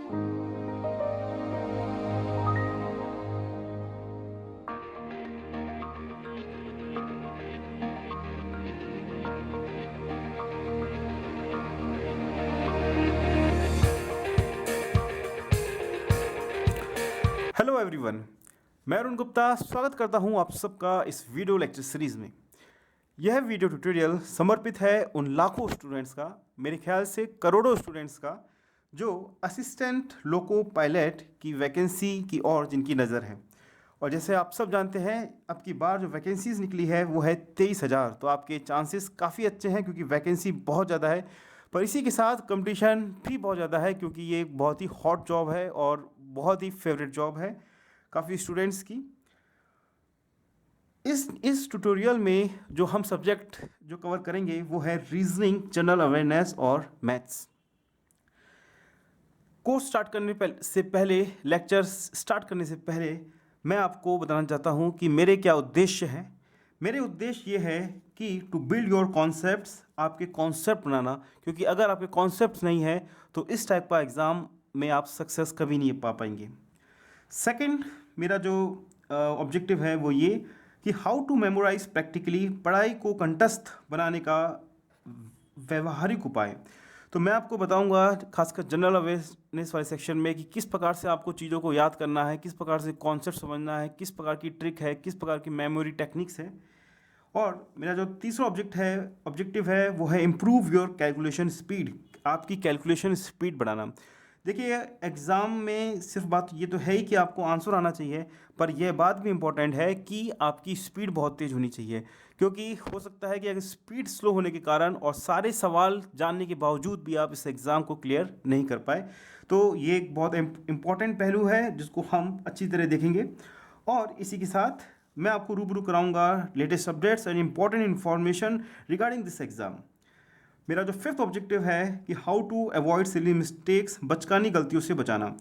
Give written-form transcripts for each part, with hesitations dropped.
Hello everyone, मैं अरुण गुप्ता स्वागत करता हूं आप सबका इस वीडियो लेक्चर सीरीज़ में। यह वीडियो ट्यूटोरियल समर्पित है उन लाखों स्टूडेंट्स का, मेरे ख्याल से करोड़ों स्टूडेंट्स का, जो असिस्टेंट लोको पायलट की वैकेंसी की ओर जिनकी नज़र है। और जैसे आप सब जानते हैं, अब की बार जो वैकेंसीज़ निकली है वो है 23,000। तो आपके चांसेस काफ़ी अच्छे हैं क्योंकि वैकेंसी बहुत ज़्यादा है, पर इसी के साथ कंपटीशन भी बहुत ज़्यादा है क्योंकि ये एक बहुत ही हॉट जॉब है और बहुत ही फेवरेट जॉब है काफ़ी स्टूडेंट्स की। इस ट्यूटोरियल में जो हम सब्जेक्ट जो कवर करेंगे वो है रीजनिंग, जनरल अवेयरनेस और मैथ्स। कोर्स स्टार्ट करने से पहले, लेक्चर्स स्टार्ट करने से पहले मैं आपको बताना चाहता हूँ कि मेरे क्या उद्देश्य हैं। मेरे उद्देश्य ये है कि टू बिल्ड योर कॉन्सेप्ट्स, आपके कॉन्सेप्ट बनाना, क्योंकि अगर आपके कॉन्सेप्ट्स नहीं है तो इस टाइप का एग्ज़ाम में आप सक्सेस कभी नहीं पा पाएंगे। सेकंड, मेरा जो ऑब्जेक्टिव है वो ये कि हाउ टू मेमोराइज प्रैक्टिकली, पढ़ाई को कंठस्थ बनाने का व्यवहारिक उपाय। तो मैं आपको बताऊंगा खासकर जनरल अवेयरनेस वाले सेक्शन में कि किस प्रकार से आपको चीज़ों को याद करना है, किस प्रकार से कॉन्सेप्ट समझना है, किस प्रकार की ट्रिक है, किस प्रकार की मेमोरी टेक्निक्स है। और मेरा जो तीसरा ऑब्जेक्टिव है वो है इम्प्रूव योर कैलकुलेशन स्पीड, आपकी कैलकुलेशन स्पीड बढ़ाना। देखिए, एग्ज़ाम में सिर्फ बात ये तो है ही कि आपको आंसर आना चाहिए, पर यह बात भी इम्पॉर्टेंट है कि आपकी स्पीड बहुत तेज़ होनी चाहिए, क्योंकि हो सकता है कि अगर स्पीड स्लो होने के कारण और सारे सवाल जानने के बावजूद भी आप इस एग्ज़ाम को क्लियर नहीं कर पाए। तो ये एक बहुत इम्पॉर्टेंट पहलू है जिसको हम अच्छी तरह देखेंगे। और इसी के साथ मैं आपको रूबरू कराऊंगा latest updates and important information regarding this exam. मेरा जो फिफ्थ ऑब्जेक्टिव है कि how to avoid silly mistakes, बचकानी गलतियों से बचाना।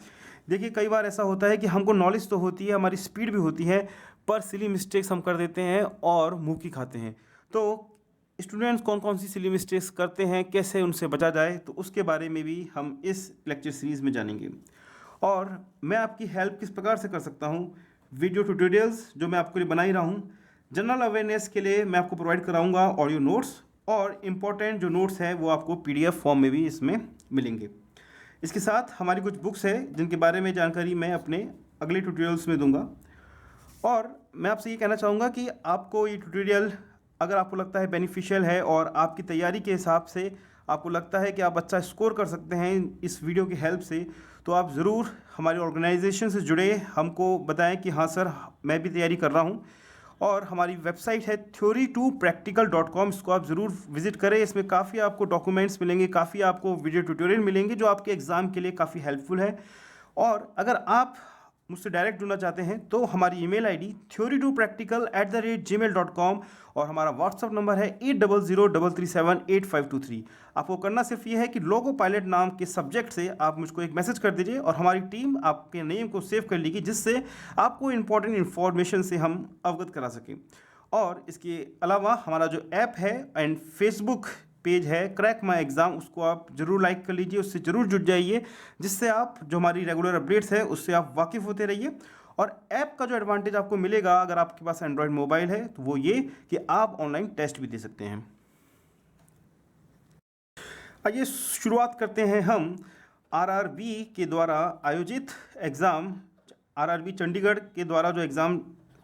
देखिए, कई बार ऐसा होता है कि हमको नॉलेज तो होती है, हमारी स्पीड भी होती है, पर सिली मिस्टेक्स हम कर देते हैं और मुँह की खाते हैं। तो स्टूडेंट्स कौन कौन सी सिली मिस्टेक्स करते हैं, कैसे उनसे बचा जाए, तो उसके बारे में भी हम इस लेक्चर सीरीज़ में जानेंगे। और मैं आपकी हेल्प किस प्रकार से कर सकता हूँ, वीडियो ट्यूटोरियल्स जो मैं आपके लिए बना ही रहा हूँ। जनरल अवेयरनेस के लिए मैं आपको प्रोवाइड कराऊंगा ऑडियो नोट्स, और इम्पॉर्टेंट जो नोट्स हैं वो आपको पीडीएफ फॉर्म में भी इसमें मिलेंगे। इसके साथ हमारी कुछ बुक्स है जिनके बारे में जानकारी मैं अपने अगले ट्यूटोरियल्स में दूंगा। और मैं आपसे ये कहना चाहूँगा कि आपको ये ट्यूटोरियल अगर आपको लगता है बेनिफिशियल है और आपकी तैयारी के हिसाब से आपको लगता है कि आप अच्छा स्कोर कर सकते हैं इस वीडियो की हेल्प से, तो आप ज़रूर हमारी ऑर्गेनाइजेशन से जुड़े, हमको बताएं कि हाँ सर, मैं भी तैयारी कर रहा हूँ। और हमारी वेबसाइट है theory2practical.com, इसको आप ज़रूर विजिट करें। इसमें काफ़ी आपको डॉक्यूमेंट्स मिलेंगे, काफ़ी आपको वीडियो ट्यूटोरियल मिलेंगे जो आपके एग्ज़ाम के लिए काफ़ी हेल्पफुल है। और अगर आप मुझसे डायरेक्ट जुड़ना चाहते हैं तो हमारी ईमेल आईडी theory2practical@gmail.com और हमारा व्हाट्सअप नंबर है 8003378523। आपको करना सिर्फ ये है कि लोको पायलट नाम के सब्जेक्ट से आप मुझको एक मैसेज कर दीजिए और हमारी टीम आपके नेम को सेव कर लेगी, जिससे आपको इंपॉर्टेंट इन्फॉर्मेशन से हम अवगत करा सकें। और इसके अलावा हमारा जो ऐप है एंड फेसबुक पेज है क्रैक माई एग्ज़ाम, उसको आप ज़रूर लाइक कर लीजिए, उससे ज़रूर जुड़ जाइए, जिससे आप जो हमारी रेगुलर अपडेट्स है उससे आप वाकिफ़ होते रहिए। और ऐप का जो एडवांटेज आपको मिलेगा अगर आपके पास एंड्रॉयड मोबाइल है तो वो ये कि आप ऑनलाइन टेस्ट भी दे सकते हैं। आइए शुरुआत करते हैं हम आरआरबी के द्वारा आयोजित एग्ज़ाम, आरआरबी चंडीगढ़ के द्वारा जो एग्ज़ाम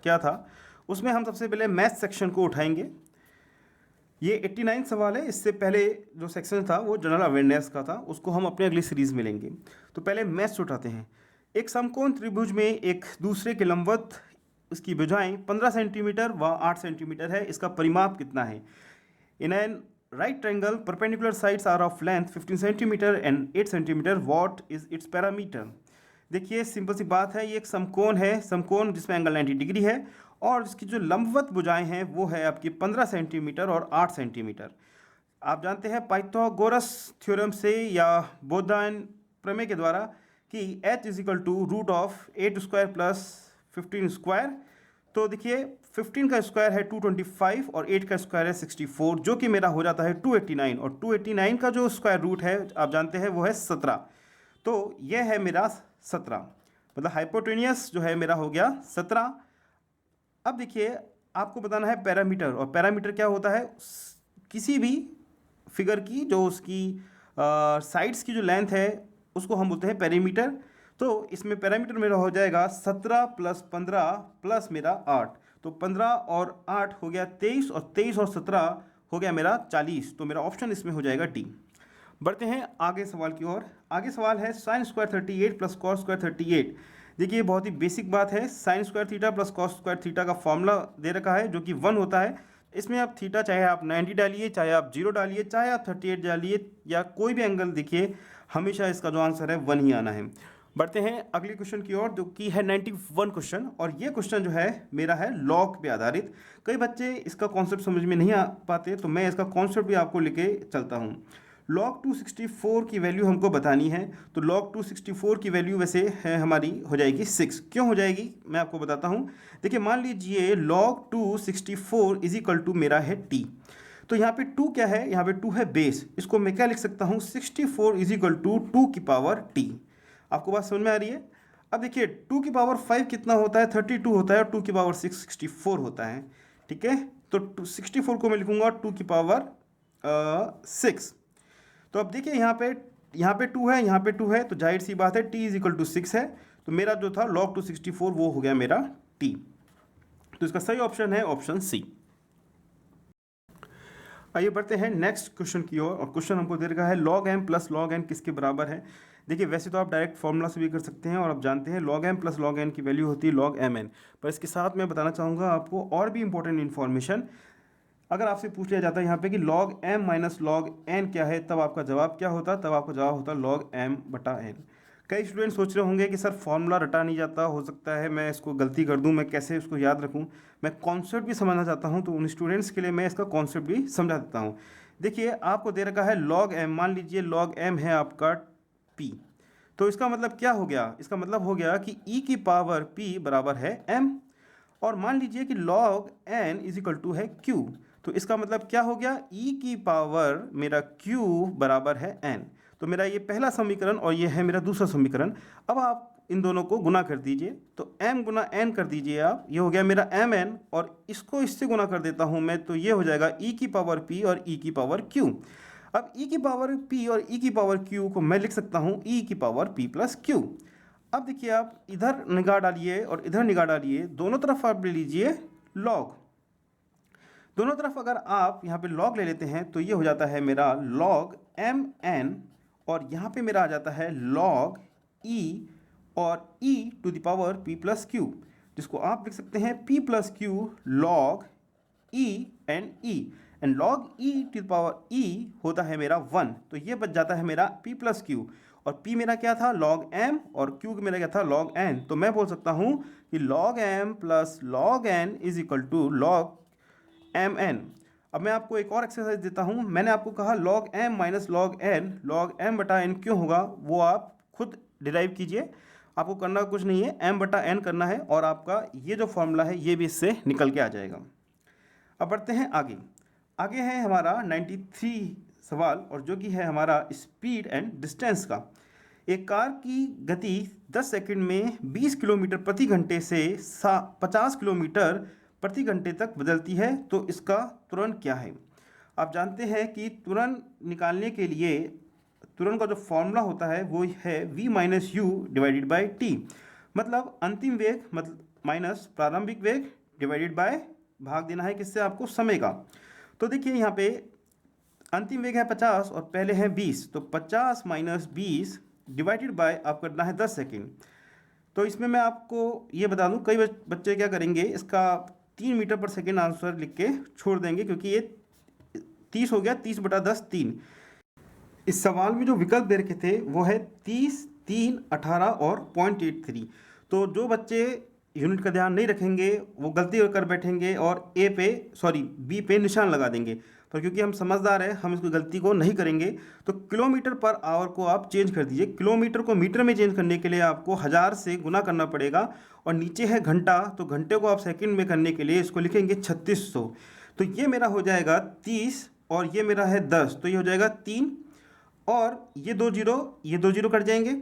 क्या था उसमें हम सबसे पहले मैथ सेक्शन को उठाएंगे। ये 89 सवाल है। इससे पहले जो सेक्शन था वो जनरल अवेयरनेस का था, उसको हम अपने अगली सीरीज़ में लेंगे। तो पहले मैथ्स उठाते हैं। एक समकोण त्रिभुज में एक दूसरे के लंबवत इसकी भुजाएं 15 सेंटीमीटर व 8 सेंटीमीटर है, इसका परिमाप कितना है? In an right triangle perpendicular sides are of length 15 centimeter and 8 centimeter, what is its parameter? देखिए, सिंपल सी बात है, ये एक समकोण है, समकोण जिसमें एंगल 90 डिग्री है और इसकी जो लंबवत भुजाएं हैं वो है आपकी 15 सेंटीमीटर और 8 सेंटीमीटर। आप जानते हैं पाइथागोरस थ्योरम से या बोधायन प्रमेय के द्वारा कि h is equal to root of 8 square plus 15 square. तो देखिए, 15 का स्क्वायर है 225 और 8 का स्क्वायर है 64, जो कि मेरा हो जाता है 289, और 289 का जो स्क्वायर रूट है आप जानते हैं वो है 17। तो यह है मेरा 17, मतलब हाइपोटेनियस जो है मेरा हो गया 17। अब देखिए आपको बताना है पैरामीटर, और पैरामीटर क्या होता है, किसी भी फिगर की जो उसकी साइड्स की जो लेंथ है उसको हम बोलते हैं पेरीमीटर। तो इसमें पैरामीटर मेरा हो जाएगा 17 + 15 प्लस मेरा 8, तो 15 और 8 हो गया 23, और 23 और 17 हो गया मेरा 40। तो मेरा ऑप्शन इसमें हो जाएगा डी। बढ़ते हैं आगे सवाल की ओर। आगे सवाल है sin स्क्वायर 38 + cos स्क्वायर 38। देखिए बहुत ही बेसिक बात है, sin square theta + cos square theta का फॉर्मूला दे रखा है जो कि 1 होता है। इसमें आप थीटा चाहे आप 90 डालिए, चाहे आप 0 डालिए, चाहे आप 38 डालिए, या कोई भी एंगल देखिए, हमेशा इसका जो आंसर है 1 ही आना है। बढ़ते हैं अगले क्वेश्चन की ओर जो कि है 91 क्वेश्चन, और ये क्वेश्चन जो है मेरा है लॉग पे आधारित। कई बच्चे इसका कॉन्सेप्ट समझ में नहीं आ पाते, तो मैं इसका कॉन्सेप्ट भी आपको लेके चलता हूँ। log 264 की वैल्यू हमको बतानी है, तो log 264 की वैल्यू वैसे है हमारी हो जाएगी 6। क्यों हो जाएगी मैं आपको बताता हूँ। देखिए मान लीजिए log 264 इज इक्वल टू मेरा है t, तो यहाँ पे 2 क्या है, यहाँ पे 2 है बेस। इसको मैं क्या लिख सकता हूँ, 64 इज इक्वल टू 2 की पावर t। आपको बात समझ में आ रही है। अब देखिए 2 की पावर 5 कितना होता है, 32 होता है, और 2 की पावर 6 64 होता है। ठीक है, तो 64 को मैं लिखूंगा 2 की पावर 6। तो अब देखिए यहाँ पे 2 है, यहाँ पे 2 है, तो जाहिर सी बात है t इज इक्वल टू 6 है। तो मेरा जो था log 264 वो हो गया मेरा t। तो इसका सही ऑप्शन है ऑप्शन सी। आइए बढ़ते हैं नेक्स्ट क्वेश्चन की ओर, और क्वेश्चन हमको दे रखा है log m + log n किसके बराबर है। देखिए वैसे तो आप डायरेक्ट फॉर्मूला से भी कर सकते हैं, और आप जानते हैं log m + log n की वैल्यू होती है log mn, पर इसके साथ मैं बताना चाहूँगा आपको और भी इंपॉर्टेंट इन्फॉर्मेशन। अगर आपसे पूछ लिया जाता है यहाँ पे कि log m - log n क्या है, तब आपका जवाब क्या होता, तब आपका जवाब होता log m/n। कई स्टूडेंट सोच रहे होंगे कि सर फॉर्मूला रटा नहीं जाता, हो सकता है मैं इसको गलती कर दूं, मैं कैसे इसको याद रखूं। मैं कॉन्सेप्ट भी समझना चाहता हूं, तो उन स्टूडेंट्स के लिए मैं इसका कॉन्सेप्ट भी समझा देता हूं। देखिए आपको दे रखा है log m, मान लीजिए log m है आपका p, तो इसका मतलब क्या हो गया, इसका मतलब हो गया कि e की पावर p बराबर है m। और मान लीजिए कि log n is equal to है q, तो इसका मतलब क्या हो गया, e की पावर मेरा q बराबर है n। तो मेरा ये पहला समीकरण और ये है मेरा दूसरा समीकरण। अब आप इन दोनों को गुना कर दीजिए, तो m गुना n कर दीजिए आप, ये हो गया मेरा mn, और इसको इससे गुना कर देता हूँ मैं, तो ये हो जाएगा e की पावर p और e की पावर q। अब e की पावर p और e की पावर q को मैं लिख सकता हूँ e की पावर p प्लस q। अब देखिए आप इधर निगाह डालिए और इधर निगाह डालिए, दोनों तरफ आप ले लीजिए लॉग। दोनों तरफ अगर आप यहाँ पे लॉग ले लेते हैं तो ये हो जाता है मेरा log mn, और यहाँ पे मेरा आ जाता है log e, और e to the power p plus q, जिसको आप लिख सकते हैं p plus q log e and log e to the power e होता है मेरा 1, तो ये बच जाता है मेरा p प्लस q, और p मेरा क्या था log m, और q मेरा क्या था log n। तो मैं बोल सकता हूँ कि log m plus log n is equal to log mn। अब मैं आपको एक और एक्सरसाइज देता हूँ। मैंने आपको कहा log m minus log n, log m बटा n क्यों होगा वो आप खुद डिराइव कीजिए, आपको करना कुछ नहीं है, m बटा n करना है, और आपका ये जो फॉर्मूला है ये भी इससे निकल के आ जाएगा। अब बढ़ते हैं आगे। आगे है हमारा 93 सवाल, और जो कि है हमारा स्पीड एंड डिस्टेंस का। एक कार की गति 10 सेकंड में 20 किलोमीटर प्रति घंटे से 50 किलोमीटर प्रति घंटे तक बदलती है, तो इसका त्वरण क्या है। आप जानते हैं कि त्वरण निकालने के लिए त्वरण का जो फॉर्मूला होता है वो है v minus you divided by T, मतलब अंतिम वेग मतलब माइनस प्रारंभिक वेग डिवाइडेड बाय भाग देना है किससे, आपको समय का। तो देखिए यहाँ पे अंतिम वेग है 50 और पहले है 20, तो 50 माइनस 20 डिवाइडेड बाय आप करना है 10 सेकेंड। तो इसमें मैं आपको ये बता दूं, कई बच्चे क्या करेंगे, इसका 3 मीटर पर सेकेंड आंसर लिख के छोड़ देंगे, क्योंकि ये 30 हो गया, 30 बटा 10 3। इस सवाल में जो विकल्प दे रखे थे वो है 30, 3, 18 और 0.83। तो जो बच्चे यूनिट का ध्यान नहीं रखेंगे वो गलती कर बैठेंगे और बी पे निशान लगा देंगे, पर क्योंकि हम समझदार हैं हम इसको गलती को नहीं करेंगे। तो किलोमीटर पर आवर को आप चेंज कर दीजिए, किलोमीटर को मीटर में चेंज करने के लिए आपको 1000 से गुना करना पड़ेगा, और नीचे है घंटा, तो घंटे को आप सेकंड में करने के लिए इसको लिखेंगे 3600। तो ये मेरा हो जाएगा 30 और ये मेरा है 10, तो ये हो जाएगा 3, और ये 2 जीरो कट जाएंगे,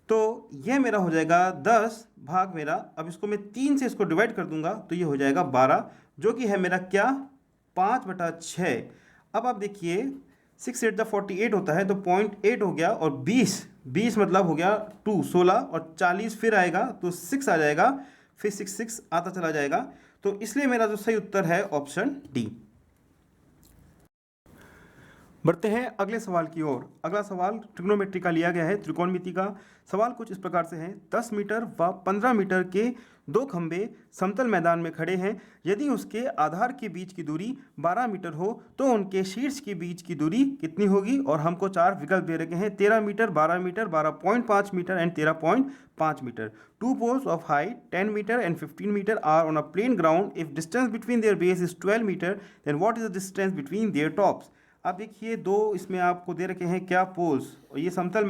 तो ये मेरा हो जाएगा 10 भाग मेरा, अब इसको मैं 3 से इसको डिवाइड कर दूंगा तो ये हो जाएगा 12, जो कि है मेरा क्या 5/6। अब आप देखिए 6 8 48 होता है, तो 0.8 हो गया, और 20 मतलब हो गया 2 16, और 40 फिर आएगा तो 6 आ जाएगा, फिर 6 आता चला जाएगा। तो इसलिए मेरा जो सही उत्तर है ऑप्शन डी। बढ़ते हैं अगले सवाल की ओर। अगला सवाल ट्रिग्नोमेट्री का लिया गया है, त्रिकोणमिति का। सवाल कुछ इस प्रकार से है, 10 मीटर व 15 मीटर के दो खंभे समतल मैदान में खड़े हैं। यदि उसके आधार के बीच की दूरी 12 मीटर हो तो उनके शीर्ष के बीच की दूरी कितनी होगी? और हमको 4 विकल्प दे रखे हैं, 13 meter, 12 meter, 12.5 meter and 13.5 meter. Two poles of height 10 meter and 15 meter are on a plain ground. If distance between their base is 12 meter, then what is the distance between their tops? आप देखिए दो इसमें आपको दे रखे हैं क्या poles, और ये समतल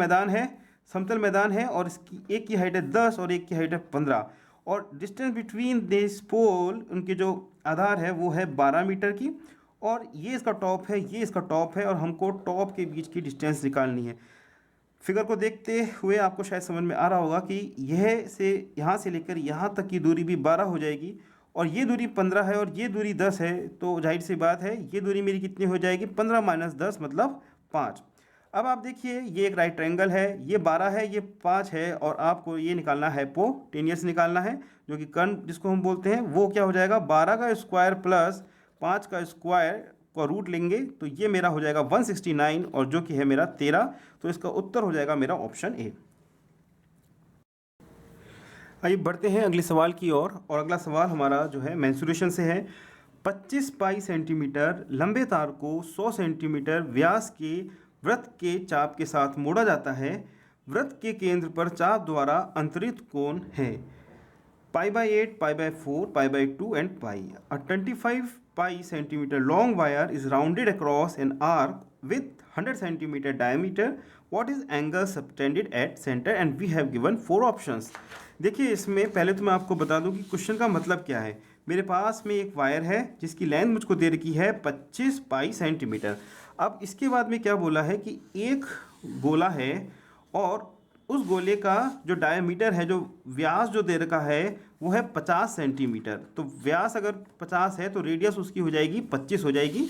मैदान है, और इसकी एक की हाइट है 10 और एक की हाइट है 15, और डिस्टेंस बिटवीन दिस पोल, उनके जो आधार है वो है 12 मीटर की, और ये इसका टॉप है, ये इसका टॉप है, और हमको टॉप के बीच की डिस्टेंस निकालनी है। फिगर को देखते हुए आपको शायद समझ में आ रहा होगा कि यहाँ से लेकर यहाँ तक की दूरी भी 12 हो जाएगी, और ये दूरी 15 है और ये दूरी 10 है, तो जाहिर सी बात है ये दूरी मेरी कितनी हो जाएगी, 15 माइनस 10 मतलब 5। अब आप देखिए ये एक राइट ट्रायंगल है, ये 12 है, ये 5 है, और आपको ये निकालना है हाइपोटेनियस निकालना है, जो कि कर्ण जिसको हम बोलते हैं, वो क्या हो जाएगा 12 का स्क्वायर प्लस 5 का स्क्वायर का रूट लेंगे तो ये मेरा हो जाएगा 169, और जो कि है मेरा 13। तो इसका उत्तर हो जाएगा मेरा ऑप्शन ए। आइए बढ़ते हैं अगले सवाल की ओर, और अगला सवाल हमारा जो है मेंसुरेशन से है। 25 पाई सेंटीमीटर लंबे तार को 100 सेंटीमीटर व्यास के वृत्त के चाप के साथ मोड़ा जाता है। वृत्त के केंद्र पर चाप द्वारा अंतरित कोण है π/8, π/4, π/2 and pi. A 25 pi centimeter long wire is rounded across an arc with 100 centimeter diameter. What is angle subtended at center? And we have given 4 options. देखिए इसमें पहले तो मैं आपको बता दूं कि क्वेश्चन का मतलब क्या है। मेरे पास में एक वायर है जिसकी लेंथ मुझको दे रखी है 25 पाई सेंटीमीटर। अब इसके बाद में क्या बोला है कि एक गोला है और उस गोले का जो डायमीटर है, जो व्यास जो दे रखा है वो है 50 सेंटीमीटर। तो व्यास अगर 50 है तो रेडियस उसकी हो जाएगी 25 हो जाएगी।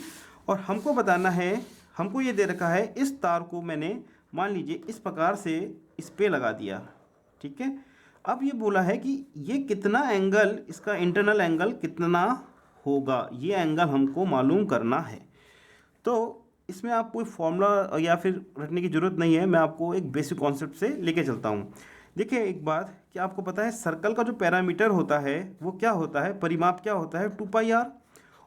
और हमको बताना है, हमको ये दे रखा है इस तार को मैंने मान लीजिए इस प्रकार से इस पे लगा दिया, ठीक है। अब ये बोला है कि ये कितना एंगल, इसका इंटरनल एंगल कितना होगा, ये एंगल हमको मालूम करना है। तो इसमें आप कोई फॉर्मूला या फिर रटने की ज़रूरत नहीं है, मैं आपको एक बेसिक कॉन्सेप्ट से लेके चलता हूँ। देखिए एक बात कि आपको पता है सर्कल का जो पैरामीटर होता है वो क्या होता है, परिमाप क्या होता है 2πr।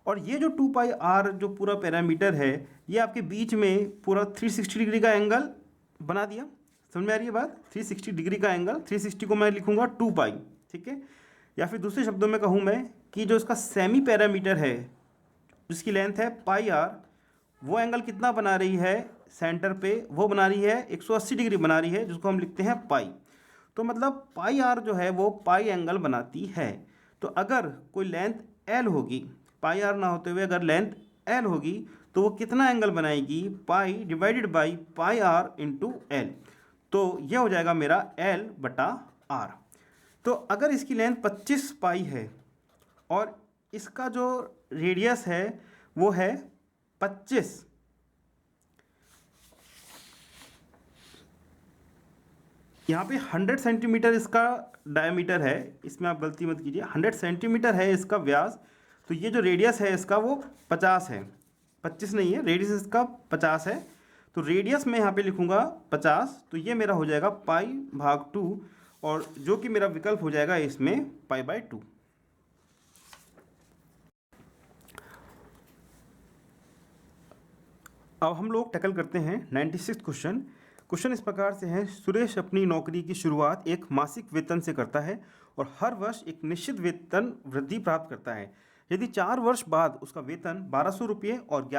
और ये जो 2πr जो पूरा पैरामीटर है ये आपके बीच में पूरा 360 डिग्री का एंगल बना दिया। समझ में आ रही है बात, 360 डिग्री का एंगल, 360 को मैं लिखूँगा 2π, ठीक है। या फिर दूसरे शब्दों में कहूँ मैं कि जो इसका सेमी पैरामीटर है जिसकी लेंथ है πr, वो एंगल कितना बना रही है सेंटर पे, वो बना रही है 180 डिग्री बना रही है, जिसको हम लिखते हैं पाई। तो मतलब पाई आर जो है वो पाई एंगल बनाती है। तो अगर कोई लेंथ एल होगी, पाई आर ना होते हुए अगर लेंथ एल होगी तो वो कितना एंगल बनाएगी, pi divided by pi r into l. तो ये हो जाएगा मेरा एल बटा आर। तो अगर इसकी लेंथ 25 पाई है और इसका जो रेडियस है वो है 25, यहाँ पे 100 सेंटीमीटर इसका डायमीटर है, इसमें आप गलती मत कीजिए, 100 सेंटीमीटर है इसका व्यास। तो ये जो रेडियस है इसका वो 50 है, 25 नहीं है, रेडियस इसका 50 है। तो रेडियस में यहाँ पे लिखूँगा 50, तो ये मेरा हो जाएगा π/2, और जो कि मेरा विकल्प हो जाएगा इसमें π/2। अब हम लोग टैकल करते हैं 96 क्वेश्चन। क्वेश्चन इस प्रकार से है, सुरेश अपनी नौकरी की शुरुआत एक मासिक वेतन से करता है और हर वर्ष एक निश्चित वेतन वृद्धि प्राप्त करता है। यदि 4 वर्ष बाद उसका वेतन 1200 रुपये और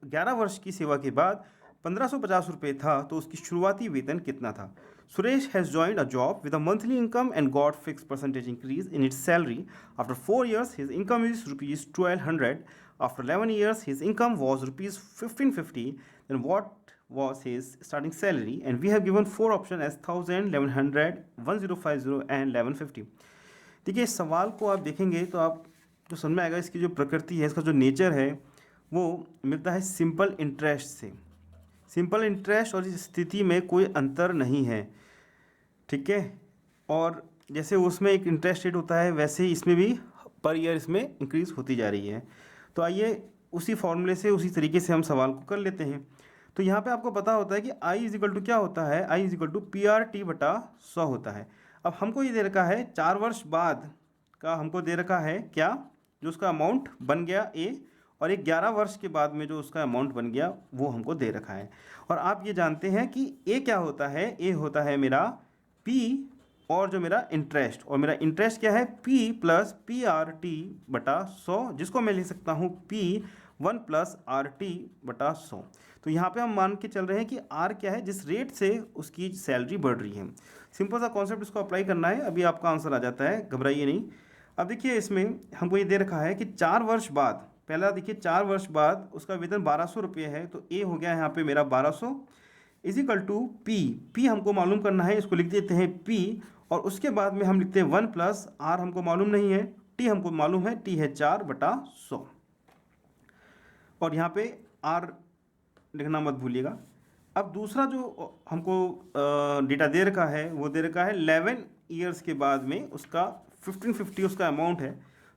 11 वर्ष की सेवा के बाद 1550 रुपये था तो उसकी शुरुआती वेतन कितना था? Suresh has joined a job with a monthly income and got fixed percentage increase in its salary. After 4 years, his income is rupees 1200. After 11 years, his income was rupees 1550. Then what was his starting salary, and we have given four options as 1000, 1100, 1050 and 1150. देखिए इस सवाल को आप देखेंगे तो आप जो समझ में आएगा इसकी जो प्रकृति है, इसका जो नेचर है वो मिलता है सिंपल इंटरेस्ट से। सिंपल इंटरेस्ट और इस स्थिति में कोई अंतर नहीं है, ठीक है। और जैसे उसमें एक इंटरेस्ट रेट होता है वैसे ही इसमें भी पर ईयर इसमें इंक्रीज़ होती जा रही है। तो आइए उसी फॉर्मूले से उसी तरीके से हम सवाल को कर लेते हैं। तो यहाँ पे आपको पता होता है कि I इज इक्वल टू क्या होता है, I is equal to PRT बटा 100 होता है। अब हमको ये दे रखा है 4 वर्ष बाद का, हमको दे रखा है क्या, जो उसका अमाउंट बन गया A, और एक 11 वर्ष के बाद में जो उसका अमाउंट बन गया वो हमको दे रखा है। और आप ये जानते हैं कि A क्या होता है, A होता है मेरा P और जो मेरा इंटरेस्ट, और मेरा इंटरेस्ट क्या है P प्लस PRT बटा 100, जिसको मैं लिख सकता हूँ P1 प्लस RT बटा 100। तो यहाँ पे हम मान के चल रहे हैं कि R क्या है, जिस रेट से उसकी सैलरी बढ़ रही है। सिंपल सा कॉन्सेप्ट इसको अप्लाई करना है, अभी आपका आंसर आ जाता है, घबराइए नहीं। अब देखिए इसमें हमको ये दे रखा है कि 4 वर्ष बाद, पहला देखिए 4 वर्ष बाद उसका वेतन 1200 रुपये है, तो A हो गया यहाँ पे मेरा 1200 इज इक्वल टू P हमको मालूम करना है, इसको लिख देते हैं P, और उसके बाद में हम लिखते हैं 1 प्लस R हमको मालूम नहीं है, T हमको मालूम है, T है 4 बटा 100, और यहाँ पे R लिखना मत भूलिएगा। अब दूसरा जो हमको डेटा दे रखा है वो दे रखा है 11 ईयर्स के बाद में उसका 1550 उसका अमाउंट है,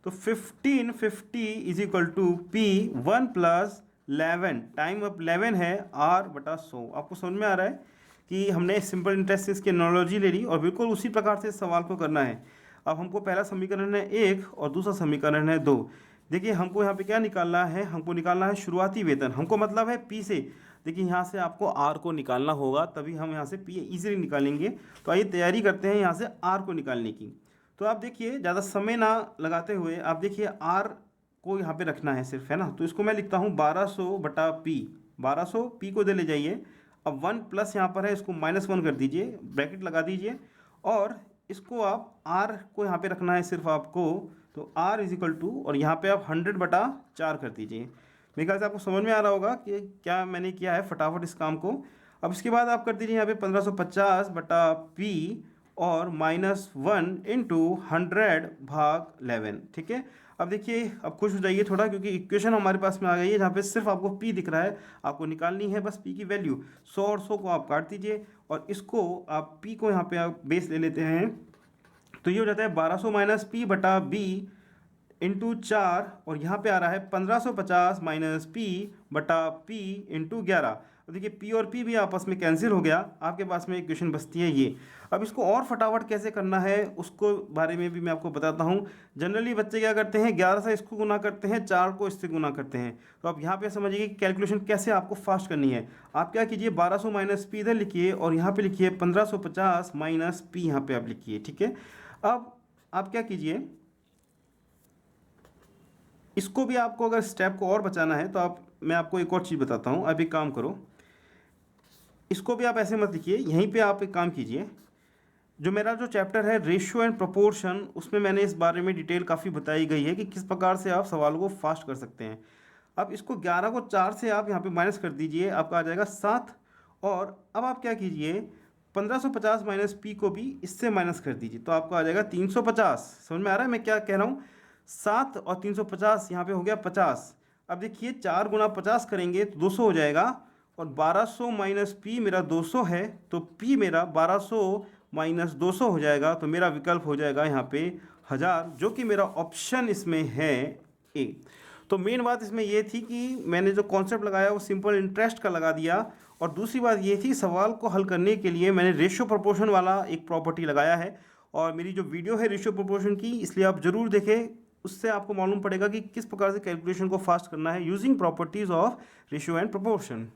तो 1550 is equal to P1 plus 11 time अब 11 है R बटा 100। आपको समझ में आ रहा है कि हमने सिंपल इंटरेस्ट से इसकी एनालॉजी ले ली और बिल्कुल उसी प्रकार से इस सवाल को करना है। अब हमको पहला समीकरण है 1 और दूसरा समीकरण है 2। देखिए हमको यहाँ पे क्या निकालना है, हमको निकालना है शुरुआती वेतन, हमको मतलब है P से। देखिए यहाँ से आपको R को निकालना होगा, तभी हम यहाँ से P इजीली निकालेंगे। तो आइए तैयारी करते हैं यहाँ से R को निकालने की। तो आप देखिए ज़्यादा समय ना लगाते हुए आप देखिए R को यहाँ पे रखना है सिर्फ, है ना। तो इसको मैं लिखता हूँ 1200 बटा P, 1200 P को दे ले जाइए। अब 1 प्लस यहाँ पर है, इसको -1 कर दीजिए, ब्रैकेट लगा दीजिए, और इसको आप R को यहाँ पे रखना है सिर्फ आपको, तो R इज इक्वल टू, और यहाँ पे आप 100 बटा 4 कर दीजिए। मेरे ख्याल से आपको समझ में आ रहा होगा कि क्या मैंने किया है फटाफट इस काम को। अब इसके बाद आप कर दीजिए यहाँ पे 1550 बटा P और -1 इंटू 100 भाग 11, ठीक है। अब देखिए अब खुश हो जाइए थोड़ा, क्योंकि इक्वेशन हमारे पास में आ गई है जहाँ पे सिर्फ आपको P दिख रहा है, आपको निकालनी है बस P की वैल्यू। 100 और 100 को आप काट दीजिए और इसको आप P को यहाँ पे आप बेस ले लेते हैं, तो ये हो जाता है 1200 माइनस P बटा B इंटू 4, और यहाँ पे आ रहा है 1550 माइनस P बटा P इंटू 11। तो देखिए P और P भी आपस में कैंसिल हो गया, आपके पास में इक्वेशन बचती है ये। अब इसको और फटाफट कैसे करना है उसको बारे में भी मैं आपको बताता हूँ। जनरली बच्चे क्या करते हैं, 11 से इसको गुना करते हैं, 4 को इससे गुना करते हैं। तो आप यहाँ पे समझिए कि कैलकुलेशन कैसे आपको फास्ट करनी है। आप क्या कीजिए, 1200 माइनस P इधर लिखिए और यहाँ पे लिखिए 1550 माइनस P यहाँ पे आप लिखिए, ठीक है। अब आप क्या कीजिए, इसको भी आपको अगर स्टेप को और बचाना है तो आप, मैं आपको एक और चीज़ बताता हूँ। अब एक काम करो, इसको भी आप ऐसे मत लिखिए, यहीं पे आप एक काम कीजिए। जो मेरा जो चैप्टर है रेशियो एंड प्रोपोर्शन, उसमें मैंने इस बारे में डिटेल काफ़ी बताई गई है कि किस प्रकार से आप सवालों को फास्ट कर सकते हैं। अब इसको 11 को 4 से आप यहाँ पे माइनस कर दीजिए, आपका आ जाएगा 7। और अब आप क्या कीजिए, 1550 माइनस P को भी इससे माइनस कर दीजिए, तो आपका आ जाएगा 350। समझ में आ रहा है मैं क्या कह रहा हूँ। 7 और 350 यहाँ पे हो गया 50। अब देखिए 4 गुना 50 करेंगे तो 200 हो जाएगा, और 1200 माइनस P मेरा 200 है, तो P मेरा 1200 माइनस 200 हो जाएगा, तो मेरा विकल्प हो जाएगा यहाँ पे 1000, जो कि मेरा ऑप्शन इसमें है A। तो मेन बात इसमें ये थी कि मैंने जो कॉन्सेप्ट लगाया वो सिंपल इंटरेस्ट का लगा दिया, और दूसरी बात ये थी सवाल को हल करने के लिए मैंने रेशियो प्रोपोर्शन वाला एक प्रॉपर्टी लगाया है। और मेरी जो वीडियो है रेशियो प्रोपोर्शन की, इसलिए आप ज़रूर देखें, उससे आपको मालूम पड़ेगा कि किस प्रकार से कैलकुलेशन को फास्ट करना है using properties of ratio and proportion.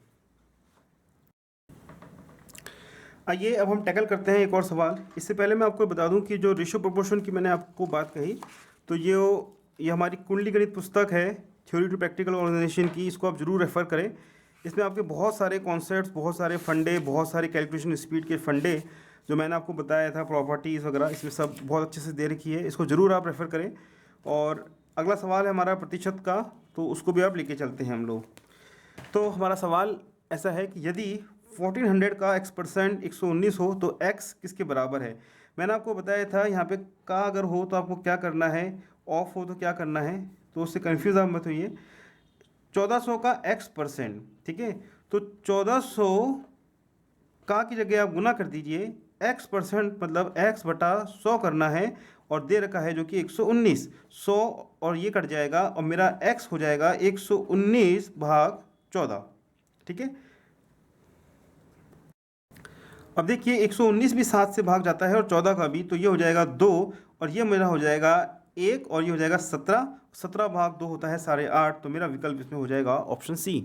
आइए अब हम टैकल करते हैं एक और सवाल। इससे पहले मैं आपको बता दूं कि जो रेशियो प्रोपोर्शन की मैंने आपको बात कही, तो ये हमारी कुंडली गणित पुस्तक है थ्योरी टू प्रैक्टिकल ऑर्गेनाइजेशन की, इसको आप जरूर रेफ़र करें। इसमें आपके बहुत सारे कॉन्सेप्ट्स, बहुत सारे फंडे, बहुत सारे कैलकुलेशन स्पीड के फंडे जो मैंने आपको बताया था, प्रॉपर्टीज़ वगैरह, इसमें सब बहुत अच्छे से दे रखी है, इसको ज़रूर आप रेफ़र करें। और अगला सवाल है हमारा प्रतिशत का, तो उसको भी आप लेके चलते हैं हम लोग। तो हमारा सवाल ऐसा है कि यदि 1400 का x% 119 हो तो x किसके बराबर है। मैंने आपको बताया था यहाँ पे का अगर हो तो आपको क्या करना है, ऑफ हो तो क्या करना है, तो उससे कन्फ्यूज आप मत होइए। 1400 का x%, ठीक है, तो 1400 का की जगह आप गुना कर दीजिए, x% मतलब x बटा 100 करना है, और दे रखा है जो कि 119, 100 और ये कट जाएगा और मेरा x हो जाएगा 119 भाग 14, ठीक है। अब देखिए 119 भी 7 से भाग जाता है और 14 का भी, तो ये हो जाएगा 2 और ये मेरा हो जाएगा 1 और ये हो जाएगा 17, 17 भाग 2 होता है 8.5, तो मेरा विकल्प इसमें हो जाएगा ऑप्शन सी।